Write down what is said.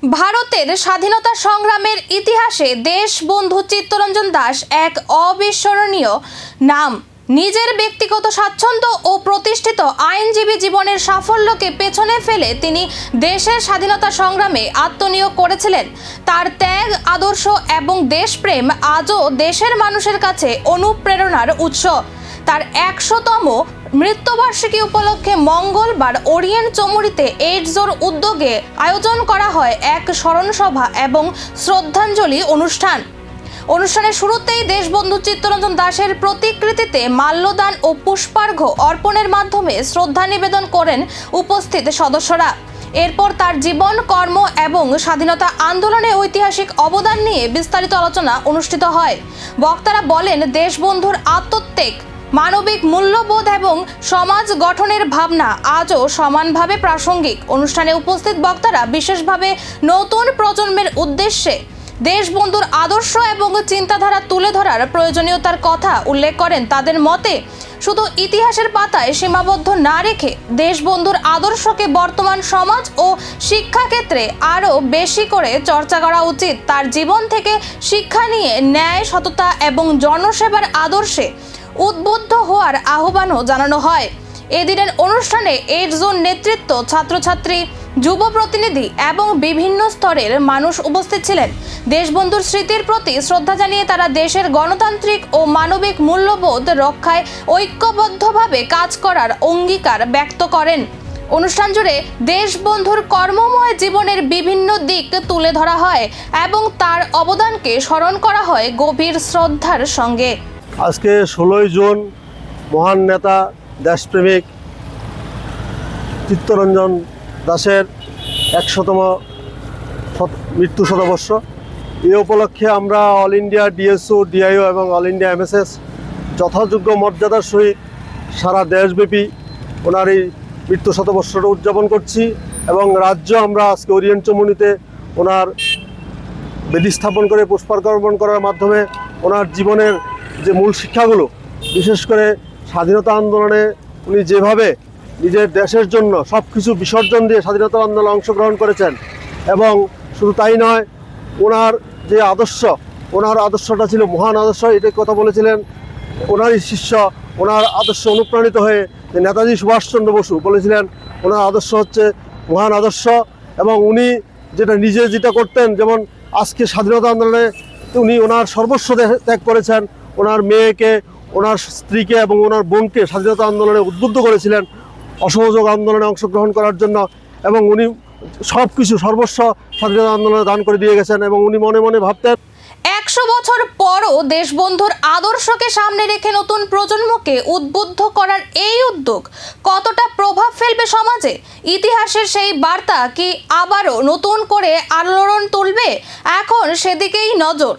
ভারতের স্বাধীনতা সংগ্রামের ইতিহাসে দেশবন্ধু চিত্তরঞ্জন দাস এক অবিস্মরণীয় নাম। নিজের ব্যক্তিগত স্বাচ্ছন্দ্য ও প্রতিষ্ঠিত আইনজীবী জীবনের সাফল্যকে পেছনে ফেলে তিনি দেশের স্বাধীনতা সংগ্রামে আত্মনিয়োগ করেছিলেন। তার ত্যাগ, আদর্শ এবং দেশপ্রেম আজও দেশের মানুষের কাছে অনুপ্রেরণার উৎস। তার ১০০তম মৃত্যুবার্ষিকী উপলক্ষে মঙ্গলবার ওরিয়েন্ট চমুরিতে এইডসোর উদ্যোগে আয়োজন করা হয় এক স্মরণসভা এবং শ্রদ্ধাঞ্জলি অনুষ্ঠান। অনুষ্ঠানের শুরুতেই দেশবন্ধু চিত্তরঞ্জন দাসের প্রতিকৃতিতে মাল্যদান ও পুষ্পার্ঘ্য অর্পণের মাধ্যমে শ্রদ্ধা নিবেদন করেন উপস্থিত সদস্যরা। এরপর তার জীবন, কর্ম এবং স্বাধীনতা আন্দোলনে ঐতিহাসিক অবদান নিয়ে বিস্তারিত আলোচনা অনুষ্ঠিত হয়। বক্তারা বলেন, দেশবন্ধুর আত্মত্যাগ, মানবিক মূল্যবোধ এবং সমাজ গঠনের ভাবনা আজও সমানভাবে প্রাসঙ্গিক। অনুষ্ঠানে উপস্থিত বক্তারা বিশেষভাবে নতুন প্রজন্মের উদ্দেশ্যে দেশবন্ধুর আদর্শ এবং চিন্তাধারা তুলে ধরার প্রয়োজনীয়তার কথা উল্লেখ করেন। তাদের মতে, শুধু ইতিহাসের পাতায় সীমাবদ্ধ না রেখে দেশবন্ধুর আদর্শকে বর্তমান সমাজ ও শিক্ষাক্ষেত্রে আরও বেশি করে চর্চা করা উচিত। তার জীবন থেকে শিক্ষা নিয়ে ন্যায়, সততা এবং জনসেবার আদর্শে উদ্বুদ্ধ হওয়ার আহ্বানও জানানো হয়। এদিনের অনুষ্ঠানে এইডসোর নেতৃত্ব, ছাত্রছাত্রী, যুব প্রতিনিধি এবং বিভিন্ন স্তরের মানুষ উপস্থিত ছিলেন। দেশবন্ধুর স্মৃতির প্রতি শ্রদ্ধা জানিয়ে তারা দেশের গণতান্ত্রিক ও মানবিক মূল্যবোধ রক্ষায় ঐক্যবদ্ধভাবে কাজ করার অঙ্গীকার ব্যক্ত করেন। অনুষ্ঠান জুড়ে দেশবন্ধুর কর্মময় জীবনের বিভিন্ন দিক তুলে ধরা হয় এবং তার অবদানকে স্মরণ করা হয় গভীর শ্রদ্ধার সঙ্গে। আজকে ১৬ই জুন মহান নেতা, দেশপ্রেমিক চিত্তরঞ্জন দাসের ১০০তম মৃত্যু শতবর্ষ। এই উপলক্ষে আমরা অল ইন্ডিয়া ডিএসও, ডিআইও এবং অল ইন্ডিয়া এমএসএস যথাযোগ্য মর্যাদার সহিত সারা দেশব্যাপী ওনার এই মৃত্যু শতবর্ষটা উদযাপন করছি এবং রাজ্য আমরা আজকে ওরিয়েন্ট চমুনিতে ওনার বেদি স্থাপন করে পুষ্পার্ঘ্য অর্পণ করার মাধ্যমে ওনার জীবনের যে মূল শিক্ষাগুলো, বিশেষ করে স্বাধীনতা আন্দোলনে উনি যেভাবে নিজের দেশের জন্য সব কিছু বিসর্জন দিয়ে স্বাধীনতা আন্দোলনে অংশগ্রহণ করেছেন এবং শুধু তাই নয়, ওনার যে আদর্শ, ওনার আদর্শটা ছিল মহান আদর্শ। এটা কথা বলেছিলেন ওনারই শিষ্য, ওনার আদর্শ অনুপ্রাণিত হয়ে যে নেতাজি সুভাষচন্দ্র বসু বলেছিলেন ওনার আদর্শ হচ্ছে মহান আদর্শ। এবং উনি যেটা করতেন, যেমন আজকে স্বাধীনতা আন্দোলনে উনি ওনার সর্বস্ব ত্যাগ করেছেন, ওনার মেয়েকে, ওনার স্ত্রীকে এবং ওনার বোনকে স্বাধীনতা আন্দোলনে উদ্বুদ্ধ করেছিলেন অসহযোগ আন্দোলনে অংশগ্রহণ করার জন্য এবং উনি সব কিছু সর্বস্ব স্বাধীনতা আন্দোলনে দান করে দিয়ে গেছেন। এবং উনি মনে মনে ভাবতেন, ১০০ বছর পরও দেশবন্ধুর আদর্শকে সামনে রেখে নতুন প্রজন্মকে উদ্বুদ্ধ করার এই উদ্যোগ কতটা প্রভাব ফেলবে সমাজে। ইতিহাসের সেই বার্তা কি আবারও নতুন করে আলোড়ন তুলবে? এখন সেদিকেই নজর।